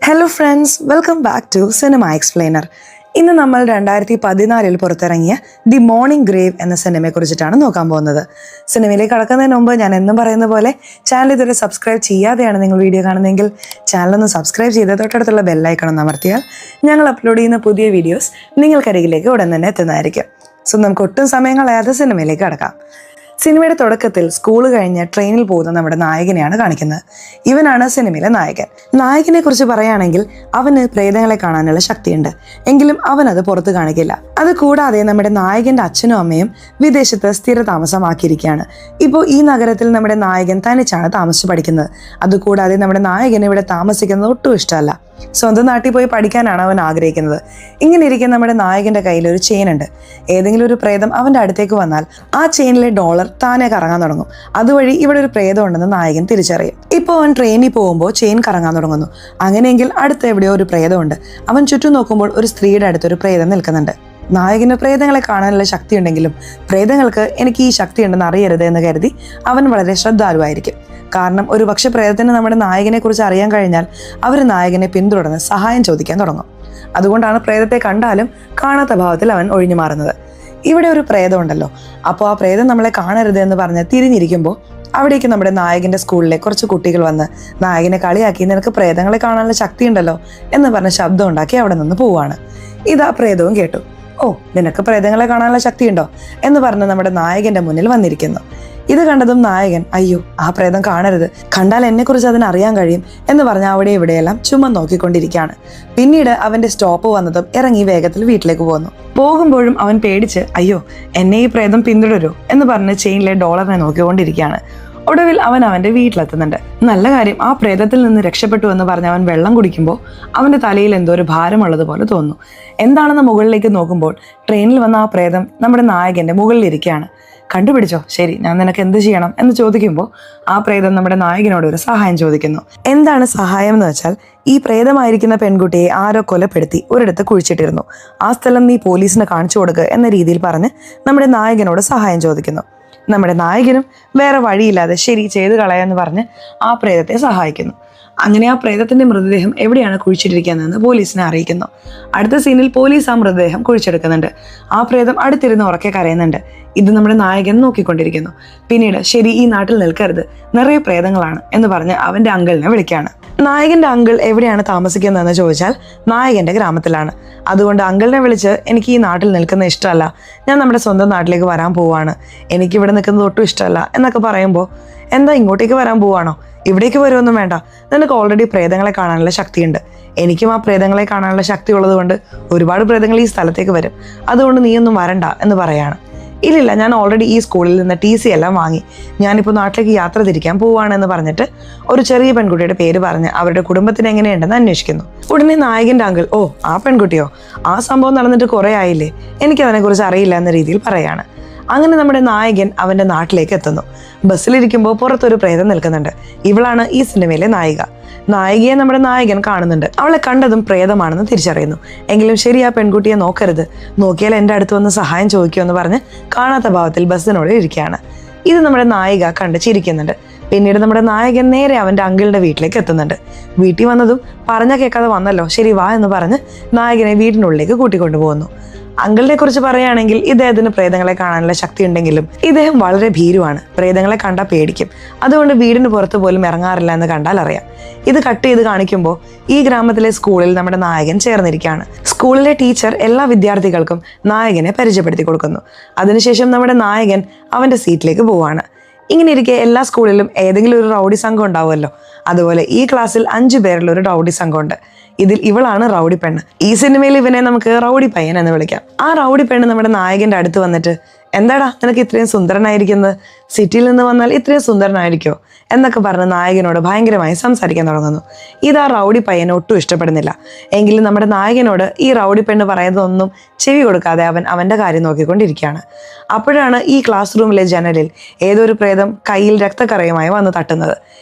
Hello friends, welcome back to cinema explainer. ഇന്ന് നമ്മൾ 2014 പുറത്തിറങ്ങിയ ദി മോർണിംഗ് ഗ്രേവ് എന്ന സിനിമയെ കുറിച്ചിട്ടാണ് നോക്കാൻ പോകുന്നത്. സിനിമയിലേക്ക് കടക്കുന്നതിന് മുമ്പ് ഞാൻ എന്നും പറയുന്ന പോലെ ചാനൽ ഇതുവരെ സബ്സ്ക്രൈബ് ചെയ്യാതെയാണ് നിങ്ങൾ വീഡിയോ കാണുന്നതെങ്കിൽ ചാനലൊന്ന് സബ്സ്ക്രൈബ് ചെയ്ത് തൊട്ടടുത്തുള്ള ബെല്ലൈക്കൺ ഒന്ന് അമർത്തിയാൽ ഞങ്ങൾ അപ്ലോഡ് ചെയ്യുന്ന പുതിയ വീഡിയോസ് നിങ്ങൾക്കരികിലേക്ക് ഉടൻ തന്നെ എത്തുന്നതായിരിക്കും. സോ നമുക്ക് ഒട്ടും സമയം കളയാതെ സിനിമയിലേക്ക് കടക്കാം. സിനിമയുടെ തുടക്കത്തിൽ സ്കൂൾ കഴിഞ്ഞ് ട്രെയിനിൽ പോകുന്ന നമ്മുടെ നായകനെയാണ് കാണിക്കുന്നത്. ഇവനാണ് സിനിമയിലെ നായകൻ. നായകനെ കുറിച്ച് പറയുകയാണെങ്കിൽ അവന് പ്രേതങ്ങളെ കാണാനുള്ള ശക്തിയുണ്ട്, എങ്കിലും അവൻ അത് പുറത്ത് കാണിക്കില്ല. അത് കൂടാതെ നമ്മുടെ നായകന്റെ അച്ഛനും അമ്മയും വിദേശത്ത് സ്ഥിര താമസമാക്കിയിരിക്കുകയാണ്. ഇപ്പോൾ ഈ നഗരത്തിൽ നമ്മുടെ നായകൻ തനിച്ചാണ് താമസിച്ച് പഠിക്കുന്നത്. അതുകൂടാതെ നമ്മുടെ നായകൻ ഇവിടെ താമസിക്കുന്നത് ഒട്ടും ഇഷ്ടമല്ല. സ്വന്തം നാട്ടിൽ പോയി പഠിക്കാനാണ് അവൻ ആഗ്രഹിക്കുന്നത്. ഇങ്ങനെ ഇരിക്കുന്ന നമ്മുടെ നായകന്റെ കയ്യിൽ ഒരു ചെയിൻ ഉണ്ട്. ഏതെങ്കിലും ഒരു പ്രേതം അവന്റെ അടുത്തേക്ക് വന്നാൽ ആ ചെയിനിലെ ഡോളർ താനെ കറങ്ങാൻ തുടങ്ങും. അതുവഴി ഇവിടെ ഒരു പ്രേതം ഉണ്ടെന്ന് നായകൻ തിരിച്ചറിയും. ഇപ്പോൾ അവൻ ട്രെയിനിൽ പോകുമ്പോൾ ചെയിൻ കറങ്ങാൻ തുടങ്ങുന്നു. അങ്ങനെയെങ്കിൽ അടുത്ത് എവിടെയോ ഒരു പ്രേതമുണ്ട്. അവൻ ചുറ്റും നോക്കുമ്പോൾ ഒരു സ്ത്രീയുടെ അടുത്തൊരു പ്രേതം നിൽക്കുന്നുണ്ട്. നായകന് പ്രേതങ്ങളെ കാണാനുള്ള ശക്തി ഉണ്ടെങ്കിലും പ്രേതങ്ങൾക്ക് എനിക്ക് ഈ ശക്തി ഉണ്ടെന്ന് അറിയരുത് എന്ന് കരുതി അവൻ വളരെ ശ്രദ്ധാലുവായിരിക്കും. കാരണം ഒരു പക്ഷെ പ്രേതത്തിന് നമ്മുടെ നായകനെ കുറിച്ച് അറിയാൻ കഴിഞ്ഞാൽ അവർ നായകനെ പിന്തുടർന്ന് സഹായം ചോദിക്കാൻ തുടങ്ങും. അതുകൊണ്ടാണ് പ്രേതത്തെ കണ്ടാലും കാണാത്ത ഭാവത്തിൽ അവൻ ഒഴിഞ്ഞു മാറുന്നത്. ഇവിടെ ഒരു പ്രേതം ഉണ്ടല്ലോ, അപ്പോൾ ആ പ്രേതം നമ്മളെ കാണരുത് എന്ന് പറഞ്ഞ് തിരിഞ്ഞിരിക്കുമ്പോൾ അവിടേക്ക് നമ്മുടെ നായകന്റെ സ്കൂളിലെ കുറച്ച് കുട്ടികൾ വന്ന് നായകനെ കളിയാക്കി നിനക്ക് പ്രേതങ്ങളെ കാണാനുള്ള ശക്തി ഉണ്ടല്ലോ എന്ന് പറഞ്ഞ് ശബ്ദം ഉണ്ടാക്കി അവിടെ നിന്ന് പോവാണ്. ഇതാ പ്രേതവും കേട്ടു. ഓ, നിനക്ക് പ്രേതങ്ങളെ കാണാനുള്ള ശക്തിയുണ്ടോ എന്ന് പറഞ്ഞ് നമ്മുടെ നായകന്റെ മുന്നിൽ വന്നിരിക്കുന്നു. ഇത് കണ്ടതും നായകൻ അയ്യോ, ആ പ്രേതം കാണരുത്, കണ്ടാൽ എന്നെ കുറിച്ച് അതിന് അറിയാൻ കഴിയും എന്ന് പറഞ്ഞ് അവിടെ ഇവിടെയെല്ലാം ചുമ്മാ നോക്കിക്കൊണ്ടിരിക്കുകയാണ്. പിന്നീട് അവന്റെ സ്റ്റോപ്പ് വന്നതും ഇറങ്ങി വേഗത്തിൽ വീട്ടിലേക്ക് പോന്നു. പോകുമ്പോഴും അവൻ പേടിച്ച് അയ്യോ, എന്നെ ഈ പ്രേതം പിന്തുടരൂ എന്ന് പറഞ്ഞ് ചെയിനിലെ ഡോളറിനെ നോക്കിക്കൊണ്ടിരിക്കുകയാണ്. ഒടുവിൽ അവൻ അവന്റെ വീട്ടിലെത്തുന്നുണ്ട്. നല്ല കാര്യം, ആ പ്രേതത്തിൽ നിന്ന് രക്ഷപ്പെട്ടു എന്ന് പറഞ്ഞ് അവൻ വെള്ളം കുടിക്കുമ്പോൾ അവന്റെ തലയിൽ എന്തോ ഒരു ഭാരമുള്ളതുപോലെ തോന്നുന്നു. എന്താണെന്ന് മുകളിലേക്ക് നോക്കുമ്പോൾ ട്രെയിനിൽ വന്ന ആ പ്രേതം നമ്മുടെ നായകന്റെ മുകളിലിരിക്കുകയാണ്. കണ്ടുപിടിച്ചോ, ശരി, ഞാൻ നിനക്ക് എന്ത് ചെയ്യണം എന്ന് ചോദിക്കുമ്പോൾ ആ പ്രേതം നമ്മുടെ നായകനോട് ഒരു സഹായം ചോദിക്കുന്നു. എന്താണ് സഹായം എന്ന് വെച്ചാൽ, ഈ പ്രേതമായിരിക്കുന്ന പെൺകുട്ടിയെ ആരോ കൊലപ്പെടുത്തി ഒരിടത്ത് കുഴിച്ചിട്ടിരുന്നു. ആ സ്ഥലം നീ പോലീസിന് കാണിച്ചു കൊടുക്കുക എന്ന രീതിയിൽ പറഞ്ഞ് നമ്മുടെ നായകനോട് സഹായം ചോദിക്കുന്നു. നമ്മുടെ നായകനും വേറെ വഴിയില്ലാതെ ശരി, ചെയ്തു കളയാന്ന് പറഞ്ഞ് ആ പ്രേതത്തെ സഹായിക്കുന്നു. അങ്ങനെ ആ പ്രേതത്തിന്റെ മൃതദേഹം എവിടെയാണ് കുഴിച്ചിട്ടിരിക്കുന്നതെന്ന് പോലീസിനെ അറിയിക്കുന്നു. അടുത്ത സീനിൽ പോലീസ് ആ മൃതദേഹം കുഴിച്ചെടുക്കുന്നുണ്ട്. ആ പ്രേതം അടുത്തിരുന്ന് ഉറക്കെ കരയുന്നുണ്ട്. ഇത് നമ്മുടെ നായകൻ നോക്കിക്കൊണ്ടിരിക്കുന്നു. പിന്നീട് ശരി, ഈ നാട്ടിൽ നിൽക്കരുത്, നിറയെ പ്രേതങ്ങളാണ് എന്ന് പറഞ്ഞ് അവന്റെ അങ്കിളിനെ വിളിക്കുകയാണ്. നായകന്റെ അങ്കിൾ എവിടെയാണ് താമസിക്കുന്നതെന്ന് ചോദിച്ചാൽ നായകന്റെ ഗ്രാമത്തിലാണ്. അതുകൊണ്ട് അങ്കിളിനെ വിളിച്ച് എനിക്ക് ഈ നാട്ടിൽ നിൽക്കുന്ന ഇഷ്ടമല്ല, ഞാൻ നമ്മുടെ സ്വന്തം നാട്ടിലേക്ക് വരാൻ പോവാണ്, എനിക്കിവിടെ നിൽക്കുന്നത് ഒട്ടും ഇഷ്ടമല്ല എന്നൊക്കെ പറയുമ്പോൾ എന്താ ഇങ്ങോട്ടേക്ക് വരാൻ പോവാണോ, ഇവിടേക്ക് വരുമൊന്നും വേണ്ട, നിനക്ക് ഓൾറെഡി പ്രേതങ്ങളെ കാണാനുള്ള ശക്തിയുണ്ട്, എനിക്കും ആ പ്രേതങ്ങളെ കാണാനുള്ള ശക്തി ഉള്ളത് കൊണ്ട് ഒരുപാട് പ്രേതങ്ങൾ ഈ സ്ഥലത്തേക്ക് വരും, അതുകൊണ്ട് നീയൊന്നും വരണ്ട എന്ന് പറയാണ്. ഇല്ലില്ല, ഞാൻ ഓൾറെഡി ഈ സ്കൂളിൽ നിന്ന് TC എല്ലാം വാങ്ങി, ഞാനിപ്പോൾ നാട്ടിലേക്ക് യാത്ര തിരിക്കാൻ പോവാണെന്ന് പറഞ്ഞിട്ട് ഒരു ചെറിയ പെൺകുട്ടിയുടെ പേര് പറഞ്ഞ് അവരുടെ കുടുംബത്തിന് എങ്ങനെയുണ്ടെന്ന് അന്വേഷിക്കുന്നു. ഉടനെ നായകന്റെ അങ്കിൾ ഓ, ആ പെൺകുട്ടിയോ, ആ സംഭവം നടന്നിട്ട് കുറേ ആയില്ലേ, എനിക്കതിനെക്കുറിച്ച് അറിയില്ല എന്ന രീതിയിൽ പറയാണ്. അങ്ങനെ നമ്മുടെ നായകൻ അവന്റെ നാട്ടിലേക്ക് എത്തുന്നു. ബസ്സിലിരിക്കുമ്പോൾ പുറത്തൊരു പ്രേതം നിൽക്കുന്നുണ്ട്. ഇവളാണ് ഈ സിനിമയിലെ നായിക. നായികയെ നമ്മുടെ നായകൻ കാണുന്നുണ്ട്. അവളെ കണ്ടതും പ്രേതമാണെന്ന് തിരിച്ചറിയുന്നു. എങ്കിലും ശരി, ആ പെൺകുട്ടിയെ നോക്കരുത്, നോക്കിയാൽ എൻ്റെ അടുത്ത് വന്ന് സഹായം ചോദിക്കുമെന്ന് പറഞ്ഞ് കാണാത്ത ഭാവത്തിൽ ബസ്സിനോട് ഇരിക്കുകയാണ്. ഇത് നമ്മുടെ നായിക കണ്ട് ചിരിക്കുന്നുണ്ട്. പിന്നീട് നമ്മുടെ നായകൻ നേരെ അവന്റെ അങ്കിളുടെ വീട്ടിലേക്ക് എത്തുന്നുണ്ട്. വീട്ടിൽ വന്നതും പറഞ്ഞ കേൾക്കാതെ വന്നല്ലോ, ശരി വാ എന്ന് പറഞ്ഞ് നായകനെ വീടിനുള്ളിലേക്ക് കൂട്ടിക്കൊണ്ടു പോകുന്നു. അങ്കിളിനെ കുറിച്ച് പറയുകയാണെങ്കിൽ ഇദ്ദേഹത്തിന് പ്രേതങ്ങളെ കാണാനുള്ള ശക്തി ഉണ്ടെങ്കിലും ഇദ്ദേഹം വളരെ ഭീരുവാണ്. പ്രേതങ്ങളെ കണ്ടാൽ പേടിക്കും. അതുകൊണ്ട് വീടിന് പുറത്ത് പോലും ഇറങ്ങാറില്ല എന്ന് കണ്ടാൽ അറിയാം. ഇത് കട്ട് ചെയ്ത് കാണിക്കുമ്പോൾ ഈ ഗ്രാമത്തിലെ സ്കൂളിൽ നമ്മുടെ നായകൻ ചേർന്നിരിക്കുകയാണ്. സ്കൂളിലെ ടീച്ചർ എല്ലാ വിദ്യാർത്ഥികൾക്കും നായകനെ പരിചയപ്പെടുത്തി കൊടുക്കുന്നു. അതിനുശേഷം നമ്മുടെ നായകൻ അവന്റെ സീറ്റിലേക്ക് പോവാണ്. ഇങ്ങനെ ഇരിക്കെ എല്ലാ സ്കൂളിലും ഏതെങ്കിലും ഒരു റൗഡി സംഘം ഉണ്ടാവുമല്ലോ. അതുപോലെ ഈ ക്ലാസ്സിൽ 5 പേരുള്ള ഒരു റൗഡി സംഘമുണ്ട്. ഇതിൽ ഇവളാണ് റൗഡി പെണ്ണ്. ഈ സിനിമയിൽ ഇവനെ നമുക്ക് റൗഡി പയ്യൻ എന്ന് വിളിക്കാം. ആ റൗഡി പെണ്ണ് നമ്മുടെ നായകന്റെ അടുത്ത് വന്നിട്ട് എന്താടാ നിനക്ക് ഇത്രയും സുന്ദരനായിരിക്കുന്നത്, സിറ്റിയിൽ നിന്ന് വന്നാൽ ഇത്രയും സുന്ദരനായിരിക്കോ എന്നൊക്കെ പറഞ്ഞ് നായകനോട് ഭയങ്കരമായി സംസാരിക്കാൻ തുടങ്ങുന്നു. ഇത് ആ റൗഡി പയ്യനെ ഒട്ടും ഇഷ്ടപ്പെടുന്നില്ല. എങ്കിലും നമ്മുടെ നായകനോട് ഈ റൗഡി പെണ്ണ് പറയുന്നതൊന്നും ചെവി കൊടുക്കാതെ അവൻ അവന്റെ കാര്യം നോക്കിക്കൊണ്ടിരിക്കുകയാണ്. അപ്പോഴാണ് ഈ ക്ലാസ് റൂമിലെ ജനലിൽ ഏതൊരു പ്രേതം കയ്യിൽ രക്തക്കറയുമായി വന്ന് തട്ടുന്നത്.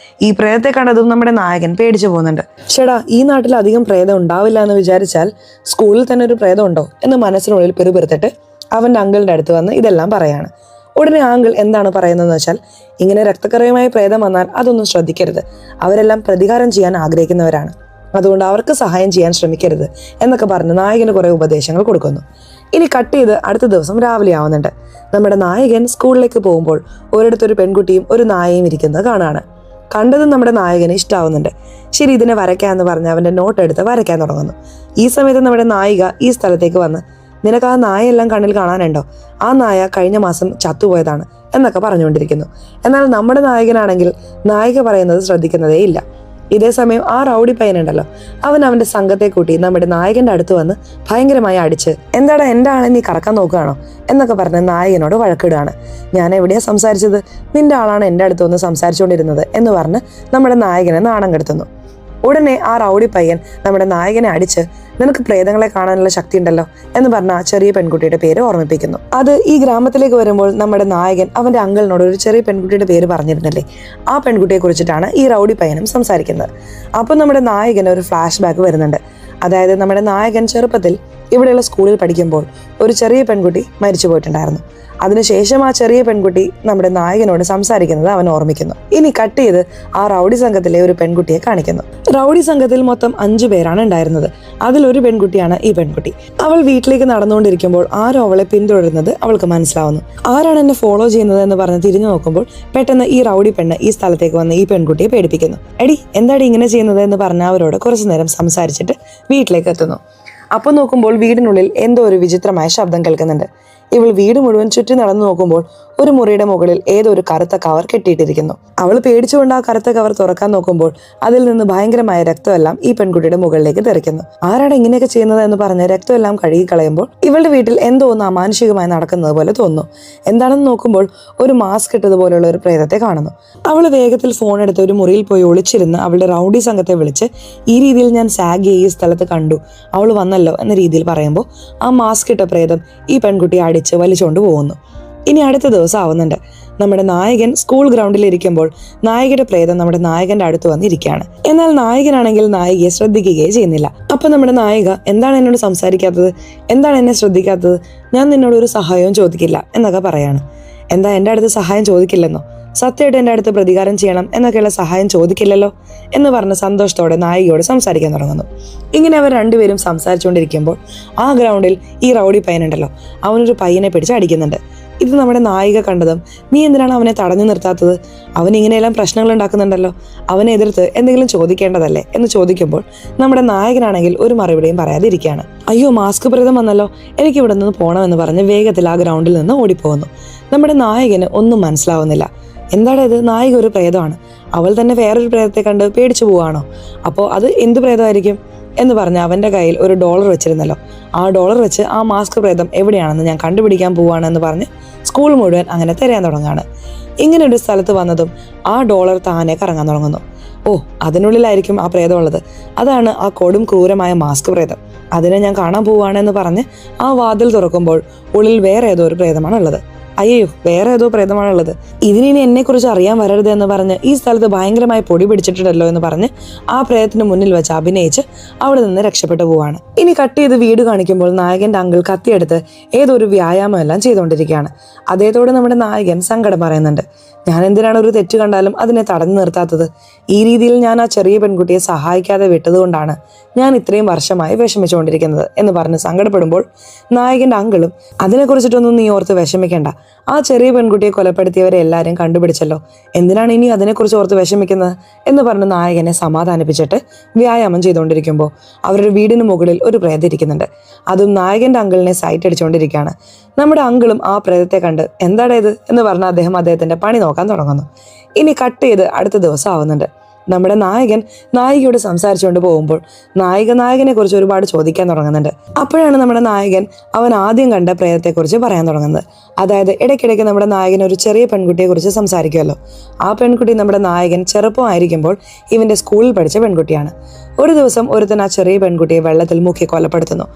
ഈ പ്രേതത്തെ കണ്ടതും നമ്മുടെ നായകൻ പേടിച്ചു പോകുന്നുണ്ട്. ചേടാ, ഈ നാട്ടിൽ അധികം പ്രേതം ഉണ്ടാവില്ല എന്ന് വിചാരിച്ചാൽ സ്കൂളിൽ തന്നെ ഒരു പ്രേതം ഉണ്ടോ എന്ന് മനസ്സിനുള്ളിൽ പെരുപെടുത്തിട്ട് അവന്റെ അങ്കിളിന്റെ അടുത്ത് വന്ന് ഇതെല്ലാം പറയാണ്. ഉടനെ ആങ്കിൾ എന്താണ് പറയുന്നതെന്ന് വെച്ചാൽ, ഇങ്ങനെ രക്തക്കറയുമായി പ്രേതം വന്നാൽ അതൊന്നും ശ്രദ്ധിക്കരുത്, അവരെല്ലാം പ്രതികാരം ചെയ്യാൻ ആഗ്രഹിക്കുന്നവരാണ്, അതുകൊണ്ട് അവർക്ക് സഹായം ചെയ്യാൻ ശ്രമിക്കരുത് എന്നൊക്കെ പറഞ്ഞ് നായകന് കുറെ ഉപദേശങ്ങൾ കൊടുക്കുന്നു. ഇനി കട്ട് ചെയ്ത് അടുത്ത ദിവസം രാവിലെ ആവുന്നുണ്ട്. നമ്മുടെ നായകൻ സ്കൂളിലേക്ക് പോകുമ്പോൾ ഒരിടത്തൊരു പെൺകുട്ടിയും ഒരു നായയും ഇരിക്കുന്നത് കാണാണ്. കണ്ടതും നമ്മുടെ നായകന് ഇഷ്ടാവുന്നുണ്ട്. ശരി, ഇതിനെ വരയ്ക്കാന്ന് പറഞ്ഞ് അവന്റെ നോട്ട് എടുത്ത് വരയ്ക്കാൻ തുടങ്ങുന്നു. ഈ സമയത്ത് നമ്മുടെ നായിക ഈ സ്ഥലത്തേക്ക് വന്ന്, നിനക്ക് ആ നായെല്ലാം കണ്ണിൽ കാണാനുണ്ടോ? ആ നായ കഴിഞ്ഞ മാസം ചത്തുപോയതാണ് എന്നൊക്കെ പറഞ്ഞുകൊണ്ടിരിക്കുന്നു. എന്നാൽ നമ്മുടെ നായകനാണെങ്കിൽ നായിക പറയുന്നത് ശ്രദ്ധിക്കുന്നതേ ഇല്ല. ഇതേ സമയം ആ റൗഡി പയ്യനുണ്ടല്ലോ, അവൻ അവന്റെ സംഘത്തെ കൂട്ടി നമ്മുടെ നായകന്റെ അടുത്ത് വന്ന് ഭയങ്കരമായി അടിച്ച്, എന്താടാ എൻ്റെ ആളെ നീ കറക്കാൻ നോക്കുകയാണോ എന്നൊക്കെ പറഞ്ഞ് നായകനോട് വഴക്കിടുകയാണ്. ഞാൻ എവിടെയാ സംസാരിച്ചത്? നിന്റെ ആളാണ് എൻ്റെ അടുത്ത് വന്ന് സംസാരിച്ചുകൊണ്ടിരുന്നത് എന്ന് പറഞ്ഞ് നമ്മുടെ നായകനെ നാണം കെടുത്തുന്നു. ഉടനെ ആ റൗഡി പയ്യൻ നമ്മുടെ നായകനെ അടിച്ച്, നിനക്ക് പ്രേതങ്ങളെ കാണാനുള്ള ശക്തി ഉണ്ടല്ലോ എന്ന് പറഞ്ഞ ആ ചെറിയ പെൺകുട്ടിയുടെ പേര് ഓർമ്മിപ്പിക്കുന്നു. അത് ഈ ഗ്രാമത്തിലേക്ക് വരുമ്പോൾ നമ്മുടെ നായകൻ അവന്റെ അങ്കിളിനോട് ഒരു ചെറിയ പെൺകുട്ടിയുടെ പേര് പറഞ്ഞിരുന്നില്ലേ, ആ പെൺകുട്ടിയെ കുറിച്ചിട്ടാണ് ഈ റൗഡി പയ്യനും സംസാരിക്കുന്നത്. അപ്പോൾ നമ്മുടെ നായകന് ഒരു ഫ്ലാഷ് ബാക്ക് വരുന്നുണ്ട്. അതായത് നമ്മുടെ നായകൻ ചെറുപ്പത്തിൽ ഇവിടെയുള്ള സ്കൂളിൽ പഠിക്കുമ്പോൾ ഒരു ചെറിയ പെൺകുട്ടി മരിച്ചു പോയിട്ടുണ്ടായിരുന്നു. അതിനുശേഷം ആ ചെറിയ പെൺകുട്ടി നമ്മുടെ നായകനോട് സംസാരിക്കുന്നത് അവൻ ഓർമ്മിക്കുന്നു. ഇനി കട്ട് ചെയ്ത് ആ റൗഡി സംഘത്തിലെ ഒരു പെൺകുട്ടിയെ കാണിക്കുന്നു. റൗഡി സംഘത്തിൽ മൊത്തം 5 പേരാണ് ഉണ്ടായിരുന്നത്. അതിലൊരു പെൺകുട്ടിയാണ് ഈ പെൺകുട്ടി. അവൾ വീട്ടിലേക്ക് നടന്നുകൊണ്ടിരിക്കുമ്പോൾ ആരോ അവളെ പിന്തുടരുന്നത് അവൾക്ക് മനസ്സിലാവുന്നു. ആരാണ് എന്നെ ഫോളോ ചെയ്യുന്നത് എന്ന് പറഞ്ഞ് തിരിഞ്ഞു നോക്കുമ്പോൾ പെട്ടെന്ന് ഈ റൗഡി പെണ്ണ് ഈ സ്ഥലത്തേക്ക് വന്ന് ഈ പെൺകുട്ടിയെ പേടിപ്പിക്കുന്നു. എടി, എന്താടി ഇങ്ങനെ ചെയ്യുന്നത് എന്ന് പറഞ്ഞ് അവരോട് കുറച്ചു നേരം സംസാരിച്ചിട്ട് വീട്ടിലേക്ക് എത്തുന്നു. അപ്പോൾ നോക്കുമ്പോൾ വീടിനുള്ളിൽ എന്തോ ഒരു വിചിത്രമായ ശബ്ദം കേൾക്കുന്നുണ്ട്. ഇവൾ വീട് മുഴുവൻ ചുറ്റി നടന്നു നോക്കുമ്പോൾ ഒരു മുറിയുടെ മുകളിൽ ഏതോ ഒരു കറുത്ത കവർ കെട്ടിയിട്ടിരിക്കുന്നു. അവൾ പേടിച്ചുകൊണ്ട് ആ കറുത്ത കവർ തുറക്കാൻ നോക്കുമ്പോൾ അതിൽ നിന്ന് ഭയങ്കരമായ രക്തമെല്ലാം ഈ പെൺകുട്ടിയുടെ മുകളിലേക്ക് തെറിക്കുന്നു. ആരാണ് ഇങ്ങനെയൊക്കെ ചെയ്യുന്നത് എന്ന് പറഞ്ഞ് രക്തമെല്ലാം കഴുകിക്കളയുമ്പോൾ ഇവളുടെ വീട്ടിൽ എന്തോ ഒന്ന് അമാനുഷികമായി നടക്കുന്നത് പോലെ തോന്നുന്നു. എന്താണെന്ന് നോക്കുമ്പോൾ ഒരു മാസ്ക് ഇട്ടതുപോലെയുള്ള ഒരു പ്രേതത്തെ കാണുന്നു. അവൾ വേഗത്തിൽ ഫോൺ എടുത്ത് ഒരു മുറിയിൽ പോയി ഒളിച്ചിരുന്ന് അവളുടെ റൗഡി സംഘത്തെ വിളിച്ച്, ഈ രീതിയിൽ ഞാൻ സാഗിയെ ഈ സ്ഥലത്ത് കണ്ടു, അവൾ വന്നല്ലോ എന്ന രീതിയിൽ പറയുമ്പോൾ ആ മാസ്ക് ഇട്ട പ്രേതം ഈ പെൺകുട്ടിയെ അടിച്ച് വലിച്ചുകൊണ്ട് പോകുന്നു. ഇനി അടുത്ത ദിവസം ആവുന്നുണ്ട്. നമ്മുടെ നായകൻ സ്കൂൾ ഗ്രൗണ്ടിൽ ഇരിക്കുമ്പോൾ നായികയുടെ പ്രേതം നമ്മുടെ നായകന്റെ അടുത്ത് വന്നിരിക്കുകയാണ്. എന്നാൽ നായകനാണെങ്കിൽ നായികയെ ശ്രദ്ധിക്കുകയേ ചെയ്യുന്നില്ല. അപ്പൊ നമ്മുടെ നായിക, എന്താണ് എന്നോട് സംസാരിക്കാത്തത്, എന്താണ് എന്നെ ശ്രദ്ധിക്കാത്തത്, ഞാൻ നിന്നോട് ഒരു സഹായവും ചോദിക്കില്ല എന്നൊക്കെ പറയാണ്. എന്താ എൻ്റെ അടുത്ത് സഹായം ചോദിക്കില്ലെന്നോ? സത്യമായിട്ട് എൻ്റെ അടുത്ത് പ്രതികാരം ചെയ്യണം എന്നൊക്കെയുള്ള സഹായം ചോദിക്കില്ലല്ലോ എന്ന് പറഞ്ഞ് സന്തോഷത്തോടെ നായികയോട് സംസാരിക്കാൻ തുടങ്ങുന്നു. ഇങ്ങനെ അവർ രണ്ടുപേരും സംസാരിച്ചുകൊണ്ടിരിക്കുമ്പോൾ ആ ഗ്രൗണ്ടിൽ ഈ റൗഡി പയ്യനുണ്ടല്ലോ, അവനൊരു പയ്യനെ പിടിച്ച് അടിക്കുന്നുണ്ട്. ഇത് നമ്മുടെ നായിക കണ്ടതും, നീ എന്തിനാണ് അവനെ തടഞ്ഞു നിർത്താത്തത്, അവൻ ഇങ്ങനെയെല്ലാം പ്രശ്നങ്ങൾ ഉണ്ടാക്കുന്നുണ്ടല്ലോ, അവനെ എതിർത്ത് എന്തെങ്കിലും ചോദിക്കേണ്ടതല്ലേ എന്ന് ചോദിക്കുമ്പോൾ നമ്മുടെ നായകനാണെങ്കിൽ ഒരു മറുപടിയും പറയാതെ ഇരിക്കുകയാണ്. അയ്യോ, മാസ്ക് പ്രേതം വന്നല്ലോ, എനിക്ക് ഇവിടെ നിന്ന് പോകണമെന്ന് പറഞ്ഞ് വേഗത്തിൽ ആ ഗ്രൗണ്ടിൽ നിന്ന് ഓടിപ്പോകുന്നു. നമ്മുടെ നായകന് ഒന്നും മനസ്സിലാവുന്നില്ല. എന്താണ് ഇത്? നായിക ഒരു പ്രേതമാണ്, അവൾ തന്നെ വേറൊരു പ്രേതത്തെ കണ്ട് പേടിച്ചു പോവാണോ? അപ്പോൾ അത് എന്ത് പ്രേതമായിരിക്കും എന്ന് പറഞ്ഞ് അവൻ്റെ കയ്യിൽ ഒരു $1 വെച്ചിരുന്നല്ലോ, ആ $1 വെച്ച് ആ മാസ്ക് പ്രേതം എവിടെയാണെന്ന് ഞാൻ കണ്ടുപിടിക്കാൻ പോവാണെന്ന് പറഞ്ഞ് സ്കൂൾ മുഴുവൻ അങ്ങനെ തിരയാൻ തുടങ്ങുകയാണ്. ഇങ്ങനെ ഒരു സ്ഥലത്ത് വന്നതും ആ $1 താനെ കറങ്ങാൻ തുടങ്ങുന്നു. ഓ, അതിനുള്ളിലായിരിക്കും ആ പ്രേതം ഉള്ളത്, അതാണ് ആ കൊടും ക്രൂരമായ മാസ്ക് പ്രേതം, അതിനെ ഞാൻ കാണാൻ പോവുകയാണെന്ന് പറഞ്ഞ് ആ വാതിൽ തുറക്കുമ്പോൾ ഉള്ളിൽ വേറെ ഏതോ ഒരു പ്രേതമാണുള്ളത്. അയ്യോ, വേറെ ഏതോ പ്രേതമാണുള്ളത്, ഇതിനി എന്നെക്കുറിച്ച് അറിയാൻ വരരുത് എന്ന് പറഞ്ഞ് ഈ സ്ഥലത്ത് ഭയങ്കരമായി പൊടി പിടിച്ചിട്ടുണ്ടല്ലോ എന്ന് പറഞ്ഞ് ആ പ്രേതത്തിന് മുന്നിൽ വെച്ച് അഭിനയിച്ച് അവിടെ നിന്ന് രക്ഷപ്പെട്ടു പോവാണ്. ഇനി കട്ട് ചെയ്ത് വീട് കാണിക്കുമ്പോൾ നായകന്റെ അങ്കിൾ കത്തിയെടുത്ത് ഏതോ ഒരു വ്യായാമം എല്ലാം ചെയ്തുകൊണ്ടിരിക്കുകയാണ്. അതേതോടെ നമ്മുടെ നായകൻ സങ്കടം പറയുന്നുണ്ട്. ഞാൻ എന്തിനാണ് ഒരു തെറ്റ് കണ്ടാലും അതിനെ തടഞ്ഞു നിർത്താത്തത്? ഈ രീതിയിൽ ഞാൻ ആ ചെറിയ പെൺകുട്ടിയെ സഹായിക്കാതെ വിട്ടതുകൊണ്ടാണ് ഞാൻ ഇത്രയും വർഷമായി വിഷമിച്ചുകൊണ്ടിരിക്കുന്നത് എന്ന് പറഞ്ഞ് സങ്കടപ്പെടുമ്പോൾ നായകന്റെ അങ്കിളും, അതിനെക്കുറിച്ചിട്ടൊന്നും നീ ഓർത്ത് വിഷമിക്കേണ്ട, ആ ചെറിയ പെൺകുട്ടിയെ കൊലപ്പെടുത്തിയവരെ എല്ലാവരും കണ്ടുപിടിച്ചല്ലോ, എന്തിനാണ് ഇനി അതിനെക്കുറിച്ച് ഓർത്ത് വിഷമിക്കുന്നത് എന്ന് പറഞ്ഞ് നായകനെ സമാധാനിപ്പിച്ചിട്ട് വ്യായാമം ചെയ്തുകൊണ്ടിരിക്കുമ്പോൾ അവരുടെ വീടിന് മുകളിൽ ഒരു പ്രേതം ഇരിക്കുന്നുണ്ട്. അതും നായകന്റെ അങ്കിളിനെ സൈറ്റ് അടിച്ചുകൊണ്ടിരിക്കുകയാണ്. നമ്മുടെ അങ്കിളും ആ പ്രേതത്തെ കണ്ട് എന്താടാ ഇത് എന്ന് പറഞ്ഞ് അദ്ദേഹത്തിന്റെ പണി നോക്കാൻ തുടങ്ങുന്നു. ഇനി കട്ട് ചെയ്ത് അടുത്ത ദിവസം ആവുന്നുണ്ട്. നമ്മുടെ നായകൻ നായികയോട് സംസാരിച്ചുകൊണ്ട് പോകുമ്പോൾ നായകനെ കുറിച്ച് ഒരുപാട് ചോദിക്കാൻ തുടങ്ങുന്നുണ്ട്. അപ്പോഴാണ് നമ്മുടെ നായകൻ അവൻ ആദ്യം കണ്ട പ്രേതത്തെക്കുറിച്ച് പറയാൻ തുടങ്ങുന്നത്. അതായത് ഇടയ്ക്കിടയ്ക്ക് നമ്മുടെ നായകൻ ഒരു ചെറിയ പെൺകുട്ടിയെ കുറിച്ച് സംസാരിക്കുമല്ലോ, ആ പെൺകുട്ടി നമ്മുടെ നായകൻ ചെറുപ്പമായിരിക്കുമ്പോൾ ഇവന്റെ സ്കൂളിൽ പഠിച്ച പെൺകുട്ടിയാണ്. ഒരു ദിവസം ഒരുത്തൻ ആ ചെറിയ പെൺകുട്ടിയെ വെള്ളത്തിൽ മുക്കി കൊലപ്പെടുത്തുന്നു.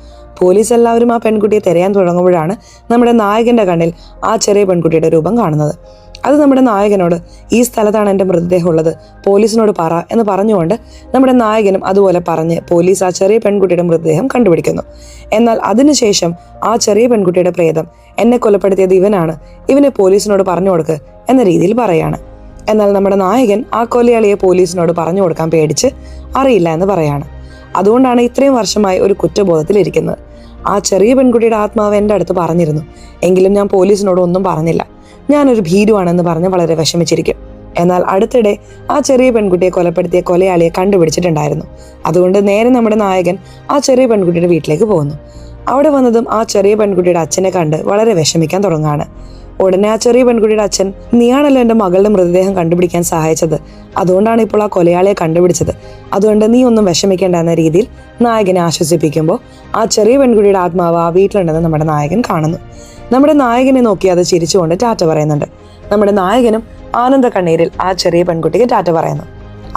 പോലീസ് എല്ലാവരും ആ പെൺകുട്ടിയെ തിരയാൻ തുടങ്ങുമ്പോഴാണ് നമ്മുടെ നായകന്റെ കണ്ണിൽ ആ ചെറിയ പെൺകുട്ടിയുടെ രൂപം കാണുന്നത്. അത് നമ്മുടെ നായകനോട്, ഈ സ്ഥലത്താണ് എൻ്റെ മൃതദേഹം ഉള്ളത്, പോലീസിനോട് പറ എന്ന് പറഞ്ഞുകൊണ്ട് നമ്മുടെ നായകനും അതുപോലെ പറഞ്ഞ് പോലീസ് ആ ചെറിയ പെൺകുട്ടിയുടെ മൃതദേഹം കണ്ടുപിടിക്കുന്നു. എന്നാൽ അതിനുശേഷം ആ ചെറിയ പെൺകുട്ടിയുടെ പ്രേതം, എന്നെ കൊലപ്പെടുത്തിയത് ഇവനാണ്, ഇവനെ പോലീസിനോട് പറഞ്ഞു കൊടുക്ക് എന്ന രീതിയിൽ പറയാണ്. എന്നാൽ നമ്മുടെ നായകൻ ആ കൊലയാളിയെ പോലീസിനോട് പറഞ്ഞു കൊടുക്കാൻ പേടിച്ച് അറിയില്ല എന്ന് പറയാണ്. അതുകൊണ്ടാണ് ഇത്രയും വർഷമായി ഒരു കുറ്റബോധത്തിലിരിക്കുന്നത്. ആ ചെറിയ പെൺകുട്ടിയുടെ ആത്മാവ് എൻ്റെ അടുത്ത് പറഞ്ഞിരുന്നു. എങ്കിലും ഞാൻ പോലീസിനോട് ഒന്നും പറഞ്ഞില്ല. ഞാനൊരു ഭീരുവാണെന്ന് പറഞ്ഞ് വളരെ വിഷമിച്ചിരിക്കും. എന്നാൽ അടുത്തിടെ ആ ചെറിയ പെൺകുട്ടിയെ കൊലപ്പെടുത്തിയ കൊലയാളിയെ കണ്ടുപിടിച്ചിട്ടുണ്ടായിരുന്നു. അതുകൊണ്ട് നേരെ നമ്മുടെ നായകൻ ആ ചെറിയ പെൺകുട്ടിയുടെ വീട്ടിലേക്ക് പോകുന്നു. അവിടെ വന്നതും ആ ചെറിയ പെൺകുട്ടിയുടെ അച്ഛനെ കണ്ട് വളരെ വിഷമിക്കാൻ തുടങ്ങുകയാണ്. ഉടനെ ആ ചെറിയ പെൺകുട്ടിയുടെ അച്ഛൻ, നീയാണല്ലോ എൻ്റെ മകളുടെ മൃതദേഹം കണ്ടുപിടിക്കാൻ സഹായിച്ചത്, അതുകൊണ്ടാണ് ഇപ്പോൾ ആ കൊലയാളിയെ കണ്ടുപിടിച്ചത്, അതുകൊണ്ട് നീ ഒന്നും വിഷമിക്കേണ്ട എന്ന രീതിയിൽ നായകനെ ആശ്വസിപ്പിക്കുമ്പോൾ ആ ചെറിയ പെൺകുട്ടിയുടെ ആത്മാവ് ആ വീട്ടിലുണ്ടെന്ന് നമ്മുടെ നായകൻ കാണുന്നു. നമ്മുടെ നായകനെ നോക്കി അത് ചിരിച്ചുകൊണ്ട് ടാറ്റ പറയുന്നുണ്ട്. നമ്മുടെ നായകനും ആനന്ദ കണ്ണീരിൽ ആ ചെറിയ പെൺകുട്ടിക്ക് ടാറ്റ പറയുന്നു.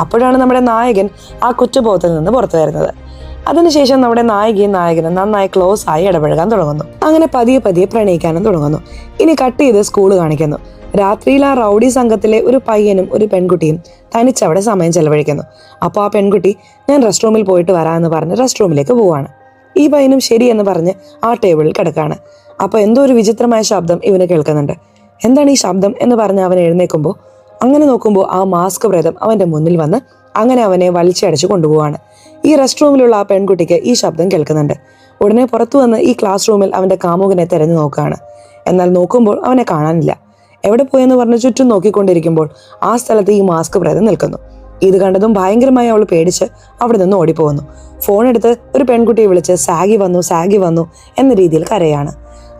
അപ്പോഴാണ് നമ്മുടെ നായകൻ ആ കുറ്റബോധത്തിൽ നിന്ന് പുറത്തു വരുന്നത്. അതിനുശേഷം നമ്മുടെ നായികയും നായകനും നന്നായി ക്ലോസ് ആയി ഇടപഴകാൻ തുടങ്ങുന്നു. അങ്ങനെ പതിയെ പതിയെ പ്രണയിക്കാനും തുടങ്ങുന്നു. ഇനി കട്ട് ചെയ്ത് സ്കൂള് കാണിക്കുന്നു. രാത്രിയിൽ ആ റൗഡി സംഘത്തിലെ ഒരു പയ്യനും ഒരു പെൺകുട്ടിയും തനിച്ചവിടെ സമയം ചെലവഴിക്കുന്നു. അപ്പോൾ ആ പെൺകുട്ടി, ഞാൻ റെസ്റ്റ് റൂമിൽ പോയിട്ട് വരാമെന്ന് പറഞ്ഞ് റെസ്റ്റ് റൂമിലേക്ക് പോവാണ്. ഈ പയ്യനും ശരി എന്ന് പറഞ്ഞ് ആ ടേബിളിൽ കിടക്കാണ്. അപ്പോൾ എന്തോ ഒരു വിചിത്രമായ ശബ്ദം ഇവന് കേൾക്കുന്നുണ്ട്. എന്താണ് ഈ ശബ്ദം എന്ന് പറഞ്ഞ് അവൻ എഴുന്നേൽക്കുമ്പോൾ അങ്ങനെ നോക്കുമ്പോൾ ആ മാസ്ക് പ്രേതം അവന്റെ മുന്നിൽ വന്ന് അങ്ങനെ അവനെ വലിച്ചടച്ച് കൊണ്ടുപോവാണ്. ഈ റെസ്റ്റ് റൂമിലുള്ള ആ പെൺകുട്ടിക്ക് ഈ ശബ്ദം കേൾക്കുന്നുണ്ട്. ഉടനെ പുറത്തു വന്ന് ഈ ക്ലാസ് റൂമിൽ അവന്റെ കാമുകനെ തെരഞ്ഞു നോക്കുകയാണ്. എന്നാൽ നോക്കുമ്പോൾ അവനെ കാണാനില്ല. എവിടെ പോയെന്ന് പറഞ്ഞ് ചുറ്റും നോക്കിക്കൊണ്ടിരിക്കുമ്പോൾ ആ സ്ഥലത്ത് ഈ മാസ്ക് പ്രേതം നിൽക്കുന്നു. ഇത് കണ്ടതും ഭയങ്കരമായി അവൾ പേടിച്ച് അവിടെ നിന്ന് ഓടിപ്പോകുന്നു. ഫോൺ എടുത്ത് ഒരു പെൺകുട്ടിയെ വിളിച്ച് സാഗി വന്നു എന്ന രീതിയിൽ കരയാണ്.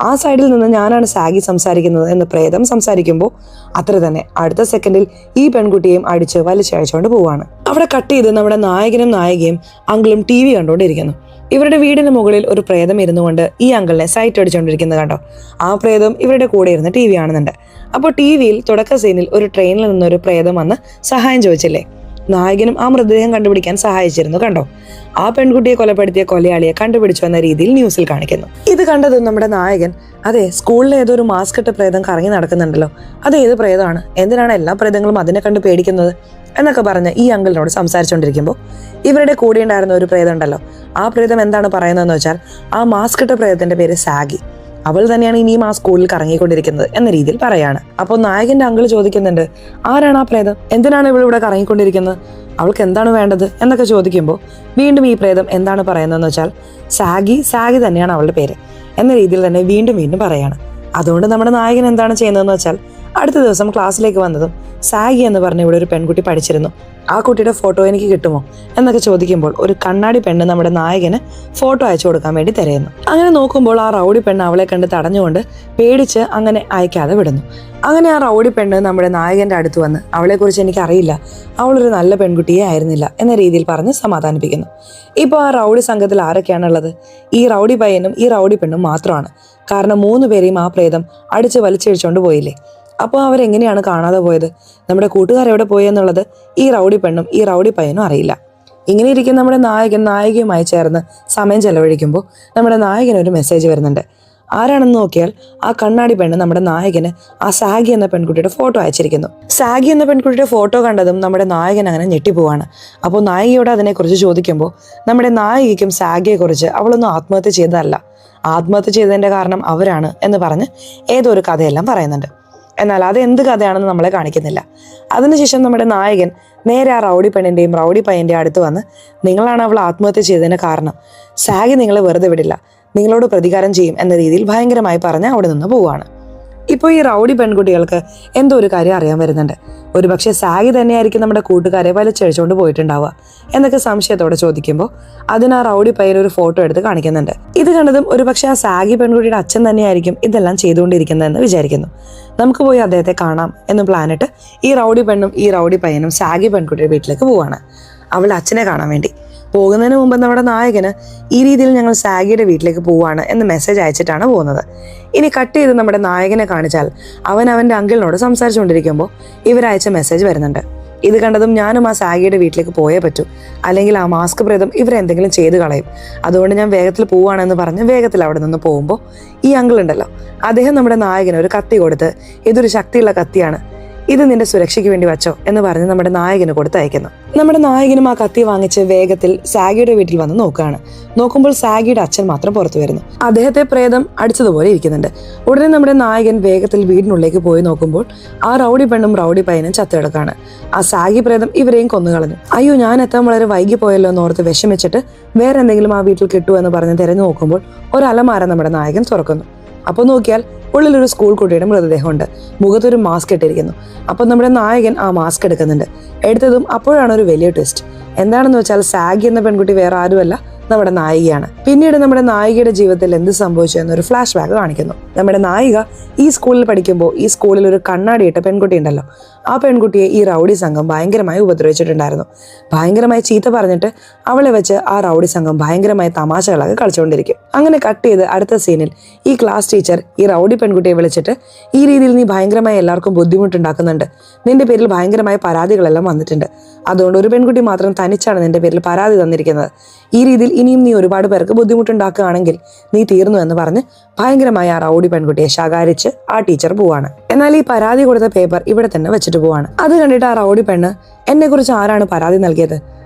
ആ സൈഡിൽ നിന്ന് ഞാനാണ് സാഗി സംസാരിക്കുന്നത് എന്ന് പ്രേതം സംസാരിക്കുമ്പോൾ അത്ര തന്നെ അടുത്ത സെക്കൻഡിൽ ഈ പെൺകുട്ടിയെയും അടിച്ച് വലിച്ചയച്ചുകൊണ്ട് പോവാണ്. അവിടെ കട്ട് ചെയ്ത് നമ്മുടെ നായകനും നായികയും അങ്കിളും TV കണ്ടുകൊണ്ടിരിക്കുന്നു. ഇവരുടെ വീടിന് മുകളിൽ ഒരു പ്രേതം ഇരുന്നുകൊണ്ട് ഈ അങ്കിളിനെ സൈറ്റ് അടിച്ചുകൊണ്ടിരിക്കുന്നത് കണ്ടോ. ആ പ്രേതം ഇവരുടെ കൂടെ ഇരുന്ന് TV കാണുന്നുണ്ട്. അപ്പോൾ TVയിൽ തുടക്ക സീനിൽ ഒരു ട്രെയിനിൽ നിന്നൊരു പ്രേതം വന്ന് സഹായം ചോദിച്ചില്ലേ, നായകനും ആ മൃതദേഹം കണ്ടുപിടിക്കാൻ സഹായിച്ചിരുന്നു കണ്ടോ. ആ പെൺകുട്ടിയെ കൊലപ്പെടുത്തിയ കൊലയാളിയെ കണ്ടുപിടിച്ചു എന്ന രീതിയിൽ ന്യൂസിൽ കാണിക്കുന്നു. ഇത് കണ്ടതും നമ്മുടെ നായകൻ, അതെ സ്കൂളിലെ ഏതോ ഒരു മാസ്ക് ഇട്ട പ്രേതം കറങ്ങി നടക്കുന്നുണ്ടല്ലോ, അത് ഏത് പ്രേതമാണ്, എന്തിനാണ് എല്ലാ പ്രേതങ്ങളും അതിനെ കണ്ട് പേടിക്കുന്നത് എന്നൊക്കെ പറഞ്ഞ് ഈ അങ്കിളിനോട് സംസാരിച്ചുകൊണ്ടിരിക്കുമ്പോൾ ഇവരുടെ കൂടെ ഉണ്ടായിരുന്ന ഒരു പ്രേതം ഉണ്ടല്ലോ, ആ പ്രേതം എന്താണ് പറയുന്നതെന്ന് വെച്ചാൽ ആ മാസ്ക് ഇട്ട പ്രേതത്തിന്റെ പേര് സാഗി, അവൾ തന്നെയാണ് ഇനിയും ആ സ്കൂളിൽ കറങ്ങിക്കൊണ്ടിരിക്കുന്നത് എന്ന രീതിയിൽ പറയാണ്. അപ്പോൾ നായകന്റെ അങ്കിൾ ചോദിക്കുന്നുണ്ട്, ആരാണ് ആ പ്രേതം, എന്തിനാണ് ഇവളിവിടെ കറങ്ങിക്കൊണ്ടിരിക്കുന്നത്, അവൾക്ക് എന്താണ് വേണ്ടത് എന്നൊക്കെ ചോദിക്കുമ്പോൾ വീണ്ടും ഈ പ്രേതം എന്താണ് പറയുന്നതെന്ന് വെച്ചാൽ സാഗി തന്നെയാണ് അവളുടെ പേര് എന്ന രീതിയിൽ തന്നെ വീണ്ടും പറയാണ്. അതുകൊണ്ട് നമ്മുടെ നായകൻ എന്താണ് ചെയ്യുന്നതെന്ന് വെച്ചാൽ അടുത്ത ദിവസം ക്ലാസ്സിലേക്ക് വന്നതും സാഗി എന്ന് പറഞ്ഞ ഇവിടെ ഒരു പെൺകുട്ടി പഠിച്ചിരുന്നു, ആ കുട്ടിയുടെ ഫോട്ടോ എനിക്ക് കിട്ടുമോ എന്നൊക്കെ ചോദിക്കുമ്പോൾ ഒരു കണ്ണാടി പെണ്ണ് നമ്മുടെ നായകന് ഫോട്ടോ അയച്ചു കൊടുക്കാൻ വേണ്ടി തിരയുന്നു. അങ്ങനെ നോക്കുമ്പോൾ ആ റൗഡി പെണ്ണ് അവളെ കണ്ട് തടഞ്ഞുകൊണ്ട് പേടിച്ച് അങ്ങനെ അയക്കാതെ വിടുന്നു. അങ്ങനെ ആ റൗഡി പെണ്ണ് നമ്മുടെ നായകന്റെ അടുത്ത് വന്ന് അവളെക്കുറിച്ച് എനിക്കറിയില്ല, അവളൊരു നല്ല പെൺകുട്ടിയെ ആയിരുന്നില്ല എന്ന രീതിയിൽ പറഞ്ഞ് സമാധാനിപ്പിക്കുന്നു. ഇപ്പോൾ ആ റൗഡി സംഘത്തിൽ ആരൊക്കെയാണുള്ളത്? ഈ റൗഡി പയ്യനും ഈ റൗഡി പെണ്ണും മാത്രമാണ്. കാരണം 3 പേരെയും ആ പ്രേതം അടിച്ച് വലിച്ചഴിച്ചുകൊണ്ട് പോയില്ലേ. അപ്പോൾ അവരെങ്ങനെയാണ് കാണാതെ പോയത്, നമ്മുടെ കൂട്ടുകാരെവിടെ പോയി എന്നുള്ളത് ഈ റൗഡി പെണ്ണും ഈ റൗഡി പയ്യനും അറിയില്ല. ഇങ്ങനെ ഇരിക്കുന്ന നമ്മുടെ നായകനുമായി ചേർന്ന് സമയം ചെലവഴിക്കുമ്പോൾ നമ്മുടെ നായകന് ഒരു മെസ്സേജ് വരുന്നുണ്ട്. ആരാണെന്ന് നോക്കിയാൽ ആ കണ്ണാടി പെണ്ണ് നമ്മുടെ നായകന് ആ സാഗി എന്ന പെൺകുട്ടിയുടെ ഫോട്ടോ അയച്ചിരിക്കുന്നു. സാഗി എന്ന പെൺകുട്ടിയുടെ ഫോട്ടോ കണ്ടതും നമ്മുടെ നായകൻ അങ്ങനെ ഞെട്ടിപ്പോവാണ്. അപ്പോൾ നായികയോട് അതിനെക്കുറിച്ച് ചോദിക്കുമ്പോൾ നമ്മുടെ നായികയ്ക്കും സാഗിയെക്കുറിച്ച് അവളൊന്നും ആത്മഹത്യ ചെയ്തതല്ല, ആത്മഹത്യ ചെയ്തതിന്റെ കാരണം അവരാണ് എന്ന് പറഞ്ഞ് ഏതോ ഒരു കഥയെല്ലാം പറയുന്നുണ്ട്. എന്നാൽ അത് എന്ത് കഥയാണെന്ന് നമ്മളെ കാണിക്കുന്നില്ല. അതിനുശേഷം നമ്മുടെ നായകൻ നേരെ ആ റൗഡി പെണ്ണിന്റെയും റൗഡി പയ്യന്റെയും അടുത്ത് വന്ന്, നിങ്ങളാണ് അവൾ ആത്മഹത്യ ചെയ്തതിന് കാരണം, സാഗി നിങ്ങളെ വെറുതെ വിടില്ല, നിങ്ങളോട് പ്രതികാരം ചെയ്യും എന്ന രീതിയിൽ ഭയങ്കരമായി പറഞ്ഞ് അവിടെ നിന്ന് പോവുകയാണ്. ഇപ്പോൾ ഈ റൗഡി പെൺകുട്ടികൾക്ക് എന്തോ ഒരു കാര്യം അറിയാൻ വരുന്നുണ്ട്. ഒരു പക്ഷേ സാഗി തന്നെയായിരിക്കും നമ്മുടെ കൂട്ടുകാരെ വലിച്ചഴിച്ചുകൊണ്ട് പോയിട്ടുണ്ടാവുക എന്നൊക്കെ സംശയത്തോടെ ചോദിക്കുമ്പോൾ അതിന് ആ റൗഡി പയ്യൻ ഒരു ഫോട്ടോ എടുത്ത് കാണിക്കുന്നുണ്ട്. ഇത് കണ്ടതും ഒരു പക്ഷേ ആ സാഗി പെൺകുട്ടിയുടെ അച്ഛൻ തന്നെയായിരിക്കും ഇതെല്ലാം ചെയ്തുകൊണ്ടിരിക്കുന്നതെന്ന് വിചാരിക്കുന്നു. നമുക്ക് പോയി അദ്ദേഹത്തെ കാണാം എന്ന് പ്ലാനിട്ട് ഈ റൗഡി പെണ്ണും ഈ റൗഡി പയ്യനും സാഗി പെൺകുട്ടിയുടെ വീട്ടിലേക്ക് പോവാണ് അവളുടെ അച്ഛനെ കാണാൻ വേണ്ടി. പോകുന്നതിന് മുമ്പ് നമ്മുടെ നായകന് ഈ രീതിയിൽ ഞങ്ങൾ സാഗിയുടെ വീട്ടിലേക്ക് പോവാണ് എന്ന് മെസ്സേജ് അയച്ചിട്ടാണ് പോകുന്നത്. ഇനി കട്ട് ചെയ്ത് നമ്മുടെ നായകനെ കാണിച്ചാൽ അവൻ അവൻ്റെ അങ്കിളിനോട് സംസാരിച്ചുകൊണ്ടിരിക്കുമ്പോൾ ഇവരയച്ച മെസ്സേജ് വരുന്നുണ്ട്. ഇത് കണ്ടതും ഞാനും ആ സാഗിയുടെ വീട്ടിലേക്ക് പോയേ പറ്റൂ, അല്ലെങ്കിൽ ആ മാസ്ക് പ്രേതം ഇവരെന്തെങ്കിലും ചെയ്ത് കളയും, അതുകൊണ്ട് ഞാൻ വേഗത്തിൽ പോവുകയാണെന്ന് പറഞ്ഞ് വേഗത്തിൽ അവിടെ നിന്ന് പോകുമ്പോൾ ഈ അങ്കിൾ ഉണ്ടല്ലോ, അദ്ദേഹം നമ്മുടെ നായകന് ഒരു കത്തി കൊടുത്ത്, ഇതൊരു ശക്തിയുള്ള കത്തിയാണ്, ഇത് നിന്റെ സുരക്ഷയ്ക്ക് വേണ്ടി വെച്ചോ എന്ന് പറഞ്ഞ് നമ്മുടെ നായകന് കൊടുത്തയക്കുന്നു. നമ്മുടെ നായകനും ആ കത്തി വാങ്ങിച്ച് വേഗത്തിൽ സാഗിയുടെ വീട്ടിൽ വന്ന് നോക്കുകയാണ്. നോക്കുമ്പോൾ സാഗിയുടെ അച്ഛൻ മാത്രം പുറത്തു വരുന്നു. അദ്ദേഹത്തെ പ്രേതം അടിച്ചതുപോലെ ഇരിക്കുന്നുണ്ട്. ഉടനെ നമ്മുടെ നായകൻ വേഗത്തിൽ വീടിനുള്ളിലേക്ക് പോയി നോക്കുമ്പോൾ ആ റൗഡി പെണ്ണും റൗഡി പയ്യനും ചത്തുകിടക്കാണ്. ആ സാഗി പ്രേതം ഇവരെയും കൊന്നുകളഞ്ഞു. അയ്യോ, ഞാൻ എത്താൻ വളരെ വൈകി പോയല്ലോ എന്നോർത്ത് വിഷമിച്ചിട്ട് വേറെ എന്തെങ്കിലും ആ വീട്ടിൽ കിട്ടുമോ എന്ന് പറഞ്ഞ് തിരഞ്ഞു നോക്കുമ്പോൾ ഒരു അലമാര നമ്മുടെ നായകൻ തുറക്കുന്നു. അപ്പോൾ നോക്കിയാൽ ഉള്ളിലൊരു സ്കൂൾ കുട്ടിയുടെ മൃതദേഹമുണ്ട്. മുഖത്തൊരു മാസ്ക് ഇട്ടിരിക്കുന്നു. അപ്പോൾ നമ്മുടെ നായകൻ ആ മാസ്ക് എടുക്കുന്നുണ്ട്. എടുത്തതും അപ്പോഴാണ് ഒരു വലിയ ട്വിസ്റ്റ്. എന്താണെന്ന് വെച്ചാൽ സാഗി എന്ന പെൺകുട്ടി വേറെ ആരുമല്ല, നമ്മുടെ നായികയാണ്. പിന്നീട് നമ്മുടെ നായികയുടെ ജീവിതത്തിൽ എന്ത് സംഭവിച്ചു എന്നൊരു ഫ്ലാഷ് ബാക്ക് കാണിക്കുന്നു. നമ്മുടെ നായിക ഈ സ്കൂളിൽ പഠിക്കുമ്പോൾ ഈ സ്കൂളിൽ ഒരു കണ്ണാടിയിട്ട പെൺകുട്ടി ഉണ്ടല്ലോ, ആ പെൺകുട്ടിയെ ഈ റൗഡി സംഘം ഭയങ്കരമായി ഉപദ്രവിച്ചിട്ടുണ്ടായിരുന്നു. ഭയങ്കരമായി ചീത്ത പറഞ്ഞിട്ട് അവളെ വെച്ച് ആ റൗഡി സംഘം ഭയങ്കരമായി തമാശകളൊക്കെ കളിച്ചുകൊണ്ടിരിക്കും. അങ്ങനെ കട്ട് ചെയ്ത് അടുത്ത സീനിൽ ഈ ക്ലാസ് ടീച്ചർ ഈ റൗഡി പെൺകുട്ടിയെ വിളിച്ചിട്ട് ഈ രീതിയിൽ നീ ഭയങ്കരമായി എല്ലാവർക്കും ബുദ്ധിമുട്ടുണ്ടാക്കുന്നുണ്ട്, നിന്റെ പേരിൽ ഭയങ്കരമായ പരാതികളെല്ലാം വന്നിട്ടുണ്ട്, അതുകൊണ്ട് ഒരു പെൺകുട്ടി മാത്രം തനിച്ചാണ് നിന്റെ പേരിൽ പരാതി തന്നിരിക്കുന്നത്, ഈ രീതിയിൽ ഇനിയും നീ ഒരുപാട് പേർക്ക് ബുദ്ധിമുട്ടുണ്ടാക്കുകയാണെങ്കിൽ നീ തീർന്നു എന്ന് പറഞ്ഞ് ഭയങ്കരമായി ആ റൗഡി പെൺകുട്ടിയെ ശകാരിച്ച് ആ ടീച്ചർ പോവാണ്. എന്നാൽ ഈ പരാതി കൊടുത്ത പേപ്പർ ഇവിടെ തന്നെ വെച്ചിട്ട് പോവാണ്. അത് കണ്ടിട്ട് ആ റൗഡി പെണ്ണ് എന്നെ കുറിച്ച് ആരാണ് പരാതി നൽകിയത്,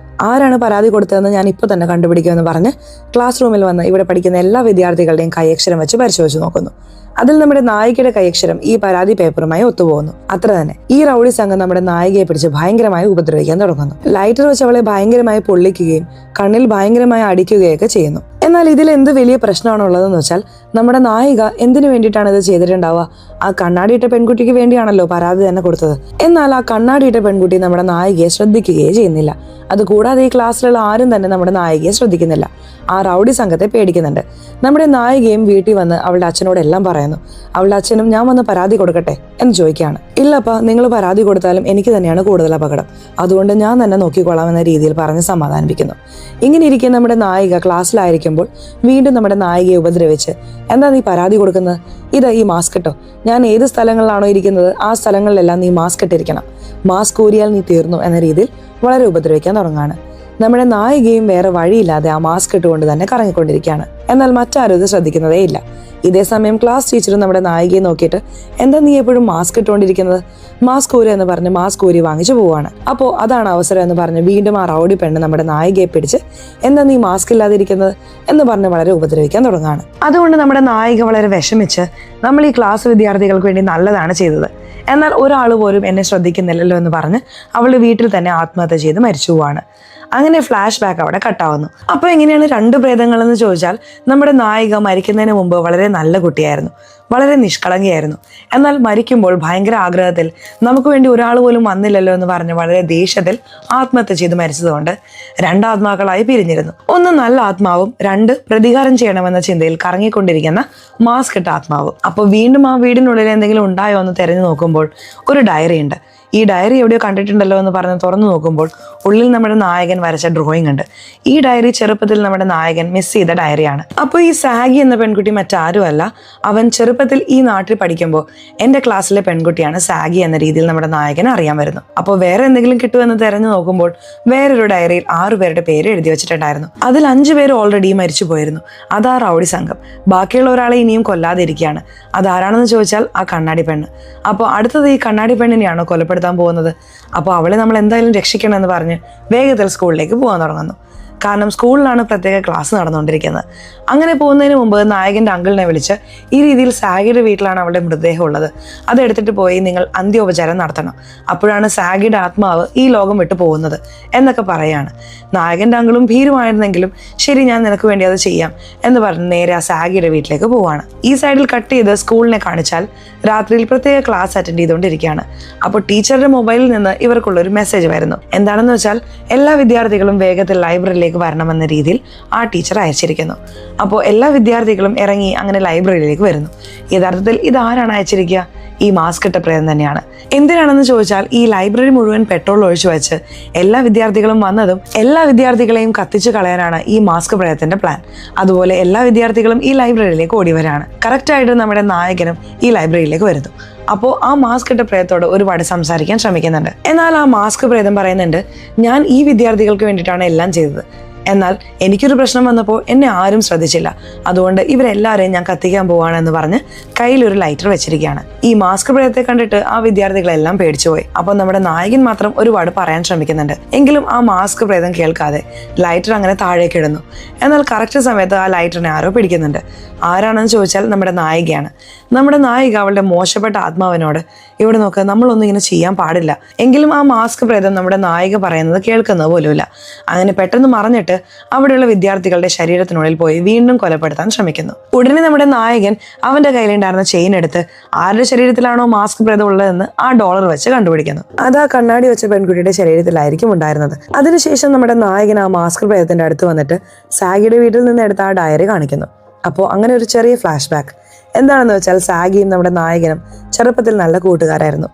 ആരാണ് പരാതി കൊടുത്തതെന്ന് ഞാൻ ഇപ്പോൾ തന്നെ കണ്ടുപിടിക്കുമെന്ന് പറഞ്ഞ് ക്ലാസ് റൂമിൽ വന്ന് ഇവിടെ പഠിക്കുന്ന എല്ലാ വിദ്യാർത്ഥികളുടെയും കൈയക്ഷരം വെച്ച് പരിശോധിച്ച് നോക്കുന്നു. അതിൽ നമ്മുടെ നായികയുടെ കൈയക്ഷരം ഈ പരാതി പേപ്പറുമായി ഒത്തുപോകുന്നു. അത്ര തന്നെ ഈ റൗഡി സംഘം നമ്മുടെ നായികയെ പിടിച്ച് ഭയങ്കരമായി ഉപദ്രവിക്കാൻ തുടങ്ങുന്നു. ലൈറ്റർ വെച്ച് അവളെ ഭയങ്കരമായി പൊള്ളിക്കുകയും കണ്ണിൽ ഭയങ്കരമായി അടിക്കുകയൊക്കെ ചെയ്യുന്നു. എന്നാൽ ഇതിൽ എന്ത് വലിയ പ്രശ്നമാണുള്ളതെന്ന് വെച്ചാൽ നമ്മുടെ നായിക എന്തിനു വേണ്ടിയിട്ടാണ് ഇത് ചെയ്തിട്ടുണ്ടാവുക? ആ കണ്ണാടിയിട്ട പെൺകുട്ടിക്ക് വേണ്ടിയാണല്ലോ പരാതി തന്നെ കൊടുത്തത്. എന്നാൽ ആ കണ്ണാടിയിട്ട പെൺകുട്ടി നമ്മുടെ നായികയെ ശ്രദ്ധിക്കുകയേ ചെയ്യുന്നില്ല. അതുകൂടാതെ ഈ ക്ലാസ്സിലുള്ള ആരും തന്നെ നമ്മുടെ നായികയെ ശ്രദ്ധിക്കുന്നില്ല. ആ റൗഡി സംഘത്തെ പേടിക്കുന്നുണ്ട്. നമ്മുടെ നായികയും വീട്ടിൽ വന്ന് അവളുടെ അച്ഛനോട് എല്ലാം പറയുന്നു. അവളുടെ അച്ഛനും ഞാൻ വന്ന് പരാതി കൊടുക്കട്ടെ എന്ന് ചോദിക്കുകയാണ്. ഇല്ലപ്പാ, നിങ്ങൾ പരാതി കൊടുത്താലും എനിക്ക് തന്നെയാണ് കൂടുതൽ അപകടം, അതുകൊണ്ട് ഞാൻ തന്നെ നോക്കിക്കൊള്ളാം എന്ന രീതിയിൽ പറഞ്ഞ് സമാധാനിപ്പിക്കുന്നു. ഇങ്ങനെ ഇരിക്കുന്ന നമ്മുടെ നായിക ക്ലാസ്സിലായിരിക്കുമ്പോൾ വീണ്ടും നമ്മുടെ നായികയെ ഉപദ്രവിച്ച് എന്താ നീ പരാതി കൊടുക്കുന്നത്, ഇത് ഈ മാസ്ക് ഇട്ടോ, ഞാൻ ഏത് സ്ഥലങ്ങളിലാണോ ഇരിക്കുന്നത് ആ സ്ഥലങ്ങളിലെല്ലാം നീ മാസ്ക് ഇട്ടിരിക്കണം, മാസ്ക് ഊരിയാൽ നീ തീർന്നു എന്ന രീതിയിൽ വളരെ ഉപദ്രവിക്കാൻ തുടങ്ങുകയാണ്. നമ്മുടെ നായികയും വേറെ വഴിയില്ലാതെ ആ മാസ്ക് ഇട്ടുകൊണ്ട് തന്നെ കറങ്ങിക്കൊണ്ടിരിക്കുകയാണ്. എന്നാൽ മറ്റാരും ഇത് ശ്രദ്ധിക്കുന്നതേ ഇല്ല. ഇതേ സമയം ക്ലാസ് ടീച്ചർ നമ്മുടെ നായികയെ നോക്കിയിട്ട് എന്താ നീ എപ്പോഴും മാസ്ക് ഇട്ടുകൊണ്ടിരിക്കുന്നത്, മാസ്ക് ഊരി എന്ന് പറഞ്ഞ് മാസ്ക് ഊരി വാങ്ങിച്ചു പോവാണ്. അപ്പോൾ അതാണ് അവസരം എന്ന് പറഞ്ഞ് വീണ്ടും ആ റൗഡി പെണ്ണ് നമ്മുടെ നായികയെ പിടിച്ച് എന്താ നീ മാസ്ക് ഇല്ലാതിരിക്കുന്നത് എന്ന് പറഞ്ഞ് വളരെ ഉപദ്രവിക്കാൻ തുടങ്ങുകയാണ്. അതുകൊണ്ട് നമ്മുടെ നായിക വളരെ വിഷമിച്ച് നമ്മൾ ഈ ക്ലാസ് വിദ്യാർത്ഥികൾക്ക് വേണ്ടി നല്ലതാണ് ചെയ്തത്, എന്നാൽ ഒരാൾ പോലും എന്നെ ശ്രദ്ധിക്കുന്നില്ലല്ലോ എന്ന് പറഞ്ഞ് അവളുടെ വീട്ടിൽ തന്നെ ആത്മഹത്യ ചെയ്ത് മരിച്ചു പോവാണ്. അങ്ങനെ ഫ്ലാഷ് ബാക്ക് അവിടെ കട്ടാവുന്നു. അപ്പോൾ എങ്ങനെയാണ് രണ്ട് പ്രേതങ്ങളെന്ന് ചോദിച്ചാൽ നമ്മുടെ നായിക മരിക്കുന്നതിന് മുമ്പ് വളരെ നല്ല കുട്ടിയായിരുന്നു, വളരെ നിഷ്കളങ്കയായിരുന്നു. എന്നാൽ മരിക്കുമ്പോൾ ഭയങ്കര ആഗ്രഹത്തിൽ നമുക്ക് വേണ്ടി ഒരാൾ പോലും വന്നില്ലല്ലോ എന്ന് പറഞ്ഞ് വളരെ ദേഷ്യത്തിൽ ആത്മഹത്യ ചെയ്ത് മരിച്ചതുകൊണ്ട് രണ്ട് ആത്മാക്കളായി പിരിഞ്ഞിരുന്നു. ഒന്ന് നല്ല ആത്മാവും രണ്ട് പ്രതികാരം ചെയ്യണമെന്ന ചിന്തയിൽ കറങ്ങിക്കൊണ്ടിരിക്കുന്ന മാസ്ക് ഇട്ട ആത്മാവും. അപ്പോൾ വീണ്ടും ആ വീടിനുള്ളിൽ എന്തെങ്കിലും ഉണ്ടായോ എന്ന് തിരഞ്ഞു നോക്കുമ്പോൾ ഒരു ഡയറി ഉണ്ട്. ഈ ഡയറി എവിടെയോ കണ്ടിട്ടുണ്ടല്ലോ എന്ന് പറഞ്ഞ് തുറന്നു നോക്കുമ്പോൾ ഉള്ളിൽ നമ്മുടെ നായകൻ വരച്ച ഡ്രോയിങ് ഉണ്ട്. ഈ ഡയറി ചെറുപ്പത്തിൽ നമ്മുടെ നായകൻ മിസ് ചെയ്ത ഡയറിയാണ്. അപ്പോൾ ഈ സാഗി എന്ന പെൺകുട്ടി മറ്റാരുമല്ല, അവൻ ചെറുപ്പത്തിൽ ഈ നാട്ടിൽ പഠിക്കുമ്പോൾ എൻ്റെ ക്ലാസ്സിലെ പെൺകുട്ടിയാണ് സാഗി എന്ന രീതിയിൽ നമ്മുടെ നായകൻ അറിയാൻ വരുന്നു. അപ്പോൾ വേറെ എന്തെങ്കിലും കിട്ടുമെന്ന് തിരഞ്ഞു നോക്കുമ്പോൾ വേറൊരു ഡയറിയിൽ 6 പേരുടെ പേര് എഴുതി വെച്ചിട്ടുണ്ടായിരുന്നു. അതിൽ 5 പേര് ഓൾറെഡി മരിച്ചു പോയിരുന്നു. അതാ റൗഡി സംഘം. ബാക്കിയുള്ള ഒരാളെ ഇനിയും കൊല്ലാതിരിക്കുകയാണ്. അതാരാണെന്ന് ചോദിച്ചാൽ ആ കണ്ണാടി പെണ്ണ്. അപ്പോൾ അടുത്തത് ഈ കണ്ണാടി പെണ്ണിനെയാണോ കൊലപ്പെടുത്താൻ പോകുന്നത്? അപ്പോൾ അവളെ നമ്മൾ എന്തായാലും രക്ഷിക്കണമെന്ന് പറഞ്ഞ് വേഗത്തിൽ സ്കൂളിലേക്ക് പോകാൻ തുടങ്ങുന്നു. കാരണം സ്കൂളിലാണ് പ്രത്യേക ക്ലാസ് നടന്നുകൊണ്ടിരിക്കുന്നത്. അങ്ങനെ പോകുന്നതിന് മുമ്പ് നായകൻ്റെ അങ്കിളിനെ വിളിച്ച് ഈ രീതിയിൽ സാഗിയുടെ വീട്ടിലാണ് അവളുടെ മൃതദേഹം ഉള്ളത്, അതെടുത്തിട്ട് പോയി നിങ്ങൾ അന്ത്യോപചാരം നടത്തണം, അപ്പോഴാണ് സാഗിയുടെ ആത്മാവ് ഈ ലോകം വിട്ടു പോകുന്നത് എന്നൊക്കെ പറയാണ്. നായകൻ്റെ അങ്കിളും ഭീരുമായിരുന്നെങ്കിലും ശരി ഞാൻ നിനക്ക് വേണ്ടി അത് ചെയ്യാം എന്ന് പറഞ്ഞ് നേരെ ആ സാഗിയുടെ വീട്ടിലേക്ക് പോവാണ്. ഈ സൈഡിൽ കട്ട് ചെയ്ത് സ്കൂളിനെ കാണിച്ചാൽ രാത്രിയിൽ പ്രത്യേക ക്ലാസ് അറ്റൻഡ് ചെയ്തുകൊണ്ടിരിക്കുകയാണ്. അപ്പോൾ ടീച്ചറുടെ മൊബൈലിൽ നിന്ന് ഇവർക്കുള്ളൊരു മെസ്സേജ് വരുന്നു. എന്താണെന്ന് വെച്ചാൽ എല്ലാ വിദ്യാർത്ഥികളും വേഗത്തിൽ ലൈബ്രറിയിലേക്ക് വരണമെന്ന രീതിയിൽ ആ ടീച്ചർ അയച്ചിരിക്കുന്നു. അപ്പോൾ എല്ലാ വിദ്യാർത്ഥികളും ഇറങ്ങി അങ്ങനെ ലൈബ്രറിയിലേക്ക് വരുന്നു. യഥാർത്ഥത്തിൽ ഇതാരാണ് അയച്ചിരിക്കുക? ഈ മാസ്ക് ഇട്ട പ്രേതം തന്നെയാണ്. എന്തിനാണെന്ന് ചോദിച്ചാൽ ഈ ലൈബ്രറി മുഴുവൻ പെട്രോൾ ഒഴിച്ചു വെച്ച് എല്ലാ വിദ്യാർത്ഥികളും വന്നതും എല്ലാ വിദ്യാർത്ഥികളെയും കത്തിച്ചു കളയാനാണ് ഈ മാസ്ക് പ്രേതത്തിന്റെ പ്ലാൻ. അതുപോലെ എല്ലാ വിദ്യാർത്ഥികളും ഈ ലൈബ്രറിയിലേക്ക് ഓടി വരാണ്. കറക്റ്റായിട്ട് നമ്മുടെ നായകനും ഈ ലൈബ്രറിയിലേക്ക് വരുന്നു. അപ്പോൾ ആ മാസ്ക് ഇട്ട പ്രേതത്തോട് ഒരുപാട് സംസാരിക്കാൻ ശ്രമിക്കുന്നുണ്ട്. എന്നാൽ ആ മാസ്ക് പ്രേതം പറയുന്നുണ്ട്, ഞാൻ ഈ വിദ്യാർത്ഥികൾക്ക് വേണ്ടിയിട്ടാണ് എല്ലാം ചെയ്തത്, എന്നാൽ എനിക്കൊരു പ്രശ്നം വന്നപ്പോൾ എന്നെ ആരും ശ്രദ്ധിച്ചില്ല. അതുകൊണ്ട് ഇവരെല്ലാവരെയും ഞാൻ കത്തിക്കാൻ പോവാണെന്ന് പറഞ്ഞ് കയ്യിലൊരു ലൈറ്റർ വെച്ചിരിക്കുകയാണ്. ഈ മാസ്ക് പ്രേതത്തെ കണ്ടിട്ട് ആ വിദ്യാർത്ഥികളെല്ലാം പേടിച്ചുപോയി. അപ്പോൾ നമ്മുടെ നായകൻ മാത്രം ഒരുപാട് പറയാൻ ശ്രമിക്കുന്നുണ്ട്. എങ്കിലും ആ മാസ്ക് പ്രേതം കേൾക്കാതെ ലൈറ്റർ അങ്ങനെ താഴേക്ക് ഇടുന്നു. എന്നാൽ കറക്റ്റ് സമയത്ത് ആ ലൈറ്ററിനെ ആരോ പിടിക്കുന്നുണ്ട്. ആരാണെന്ന് ചോദിച്ചാൽ നമ്മുടെ നായികയാണ്. നമ്മുടെ നായിക അവളുടെ മോശപ്പെട്ട ആത്മാവിനോട്, ഇവിടെ നോക്ക്, നമ്മളൊന്നും ഇങ്ങനെ ചെയ്യാൻ പാടില്ല. എങ്കിലും ആ മാസ്ക് പ്രേതം നമ്മുടെ നായിക പറയുന്നത് കേൾക്കുന്നത് പോലുമില്ല. അങ്ങനെ പെട്ടെന്ന് മറഞ്ഞിട്ട് അവിടെയുള്ള വിദ്യാർത്ഥികളുടെ ശരീരത്തിനുള്ളിൽ പോയി വീണ്ടും കൊലപ്പെടുത്താൻ ശ്രമിക്കുന്നു. ഉടനെ നമ്മുടെ നായകൻ അവന്റെ കയ്യിലുണ്ടായിരുന്ന ചെയിൻ എടുത്ത് ആരുടെ ശരീരത്തിലാണോ മാസ്ക് പ്രേതം ഉള്ളതെന്ന് ആ ഡോളർ വെച്ച് കണ്ടുപിടിക്കുന്നു. അത് ആ കണ്ണാടി വെച്ച പെൺകുട്ടിയുടെ ശരീരത്തിലായിരിക്കും ഉണ്ടായിരുന്നത്. അതിനുശേഷം നമ്മുടെ നായകൻ ആ മാസ്ക് പ്രേതത്തിന്റെ അടുത്ത് വന്നിട്ട് സാഗിയുടെ വീട്ടിൽ നിന്ന് എടുത്ത ആ ഡയറി കാണിക്കുന്നു. അപ്പോൾ അങ്ങനെ ഒരു ചെറിയ ഫ്ലാഷ് ബാക്ക് എന്താണെന്ന് വെച്ചാൽ, സാഗിയും നമ്മുടെ നായകനും ചെറുപ്പത്തിൽ നല്ല കൂട്ടുകാരായിരുന്നു.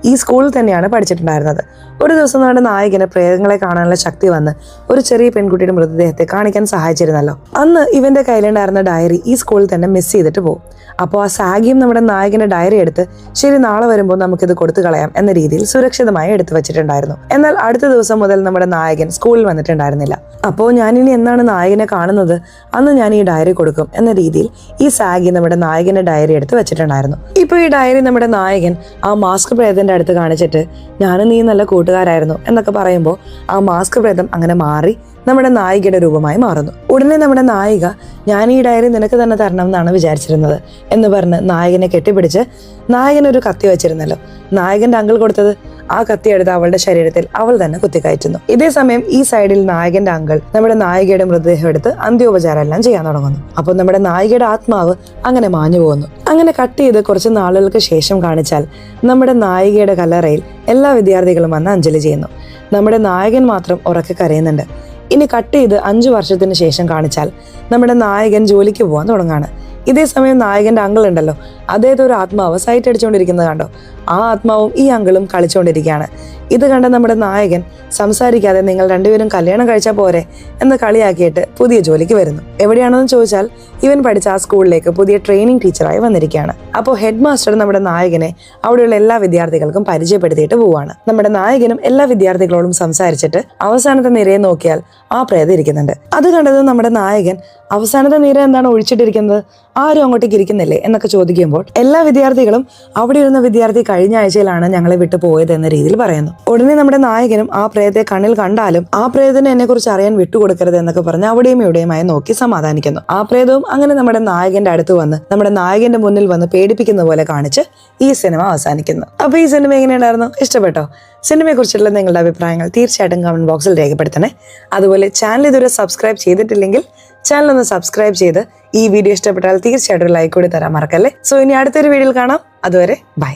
ഈ സ്കൂളിൽ തന്നെയാണ് പഠിച്ചിട്ടുണ്ടായിരുന്നത്. ഒരു ദിവസം നമ്മുടെ നായകന് പ്രേതങ്ങളെ കാണാനുള്ള ശക്തി വന്ന് ഒരു ചെറിയ പെൺകുട്ടിയുടെ മൃതദേഹത്തെ കാണിക്കാൻ സഹായിച്ചിരുന്നല്ലോ. അന്ന് ഇവന്റെ കയ്യിലുണ്ടായിരുന്ന ഡയറി ഈ സ്കൂളിൽ തന്നെ മിസ് ചെയ്തിട്ട് പോകും. അപ്പോൾ ആ സാഗിയും നമ്മുടെ നായകന്റെ ഡയറി എടുത്ത്, ശരി നാളെ വരുമ്പോൾ നമുക്കിത് കൊടുത്തു കളയാം എന്ന രീതിയിൽ സുരക്ഷിതമായി എടുത്തു വെച്ചിട്ടുണ്ടായിരുന്നു. എന്നാൽ അടുത്ത ദിവസം മുതൽ നമ്മുടെ നായകൻ സ്കൂളിൽ വന്നിട്ടുണ്ടായിരുന്നില്ല. അപ്പോൾ ഞാനിനി എന്നാണ് നായകനെ കാണുന്നത്, അന്ന് ഞാൻ ഈ ഡയറി കൊടുക്കും എന്ന രീതിയിൽ ഈ സാഗി നമ്മുടെ നായകന്റെ ഡയറി എടുത്ത് വെച്ചിട്ടുണ്ടായിരുന്നു. ഇപ്പൊ ഈ ഡയറി നമ്മുടെ നായകൻ ആ മാസ്ക് പ്രേതത്തിന്റെ അടുത്ത് കാണിച്ചിട്ട്, ഞാനും നീ നല്ല കൂട്ടുകാരായിരുന്നു എന്നൊക്കെ പറയുമ്പോൾ ആ മാസ്ക് പ്രേതം അങ്ങനെ മാറി നമ്മുടെ നായികയുടെ രൂപമായി മാറുന്നു. ഉടനെ നമ്മുടെ നായിക, ഞാൻ ഈ ഡയറി നിനക്ക് തന്നെ തരണം എന്നാണ് വിചാരിച്ചിരുന്നത് എന്ന് പറഞ്ഞ് നായകനെ കെട്ടിപ്പിടിച്ച്, നായകനൊരു കത്തി വെച്ചിരുന്നല്ലോ, നായകന്റെ അങ്കിൾ കൊടുത്തത്, ആ കത്തി എടുത്ത് അവളുടെ ശരീരത്തിൽ അവൾ തന്നെ കുത്തിക്കയറ്റുന്നു. ഇതേ സമയം ഈ സൈഡിൽ നായകന്റെ അങ്കിൾ നമ്മുടെ നായികയുടെ മൃതദേഹം എടുത്ത് അന്ത്യോപചാരം എല്ലാം ചെയ്യാൻ തുടങ്ങുന്നു. അപ്പോൾ നമ്മുടെ നായികയുടെ ആത്മാവ് അങ്ങനെ മാഞ്ഞു പോകുന്നു. അങ്ങനെ കട്ട് ചെയ്ത് കുറച്ച് നാളുകൾക്ക് ശേഷം കാണിച്ചാൽ നമ്മുടെ നായികയുടെ കല്ലറയിൽ എല്ലാ വിദ്യാർത്ഥികളും വന്ന് അഞ്ജലി ചെയ്യുന്നു. നമ്മുടെ നായകൻ മാത്രം ഉറക്കെ കരയുന്നുണ്ട്. ഇനി കട്ട് ചെയ്ത് 5 വർഷത്തിന് ശേഷം കാണിച്ചാൽ നമ്മുടെ നായകൻ ജോലിക്ക് പോകാൻ തുടങ്ങാണ്. ഇതേ സമയം നായകന്റെ അങ്കിൾ ഉണ്ടല്ലോ, അദ്ദേഹത്തെ ഒരു ആത്മാവ് സൈറ്റ് അടിച്ചുകൊണ്ടിരിക്കുന്നത് കണ്ടോ. ആ ആത്മാവും ഈ അങ്കിളും കളിച്ചുകൊണ്ടിരിക്കുകയാണ്. ഇത് കണ്ട നമ്മുടെ നായകൻ സംസാരിക്കാതെ, നിങ്ങൾ രണ്ടുപേരും കല്യാണം കഴിച്ചാൽ പോരെ എന്ന് കളിയാക്കിയിട്ട് പുതിയ ജോലിക്ക് വരുന്നു. എവിടെയാണെന്ന് ചോദിച്ചാൽ ഇവൻ പഠിച്ച ആ സ്കൂളിലേക്ക് പുതിയ ട്രെയിനിങ് ടീച്ചറായി വന്നിരിക്കുകയാണ്. അപ്പോൾ ഹെഡ് മാസ്റ്റർ നമ്മുടെ നായകനെ അവിടെയുള്ള എല്ലാ വിദ്യാർത്ഥികൾക്കും പരിചയപ്പെടുത്തിയിട്ട് പോവാണ്. നമ്മുടെ നായകനും എല്ലാ വിദ്യാർത്ഥികളോടും സംസാരിച്ചിട്ട് അവസാനത്തെ നിരയെ നോക്കിയാൽ ആ പ്രേതം ഇരിക്കുന്നുണ്ട്. അത് കണ്ടത് നമ്മുടെ നായകൻ, അവസാനത്തെ നിര എന്താണ് ഒഴിച്ചിട്ടിരിക്കുന്നത്, ആരും അങ്ങോട്ടേക്ക് ഇരിക്കുന്നില്ലേ എന്നൊക്കെ ചോദിക്കുമ്പോൾ എല്ലാ വിദ്യാർത്ഥികളും അവിടെ ഇരുന്ന വിദ്യാർത്ഥി കഴിഞ്ഞ ആഴ്ചയിലാണ് ഞങ്ങളെ വിട്ടു പോയത് എന്ന രീതിയിൽ പറയുന്നു. ഉടനെ നമ്മുടെ നായകനും ആ പ്രേതത്തെ കണ്ണിൽ കണ്ടാലും ആ പ്രേതത്തിന് എന്നെ കുറിച്ച് അറിയാൻ വിട്ടുകൊടുക്കരുത് എന്നൊക്കെ പറഞ്ഞ് അവിടെയും ഇവിടെയുമായി നോക്കി സമാധാനിക്കുന്നു. ആ പ്രേതവും അങ്ങനെ നമ്മുടെ നായകന്റെ അടുത്ത് വന്ന് നമ്മുടെ നായകന്റെ മുന്നിൽ വന്ന് പേടിപ്പിക്കുന്ന പോലെ കാണിച്ച് ഈ സിനിമ അവസാനിക്കുന്നു. അപ്പൊ ഈ സിനിമ എങ്ങനെയുണ്ടായിരുന്നു, ഇഷ്ടപ്പെട്ടോ? സിനിമയെ കുറിച്ചുള്ള നിങ്ങളുടെ അഭിപ്രായങ്ങൾ തീർച്ചയായിട്ടും കമന്റ് ബോക്സിൽ രേഖപ്പെടുത്തണേ. അതുപോലെ ചാനൽ ഇതുവരെ സബ്സ്ക്രൈബ് ചെയ്തിട്ടില്ലെങ്കിൽ ചാനൽ ഒന്ന് സബ്സ്ക്രൈബ് ചെയ്ത് ഈ വീഡിയോ ഇഷ്ടപ്പെട്ടാൽ തീർച്ചയായിട്ടും ലൈക്ക് കൂടി തരാൻ മറക്കല്ലേ. സോ ഇനി അടുത്തൊരു വീഡിയോയിൽ കാണാം. അതുവരെ ബൈ.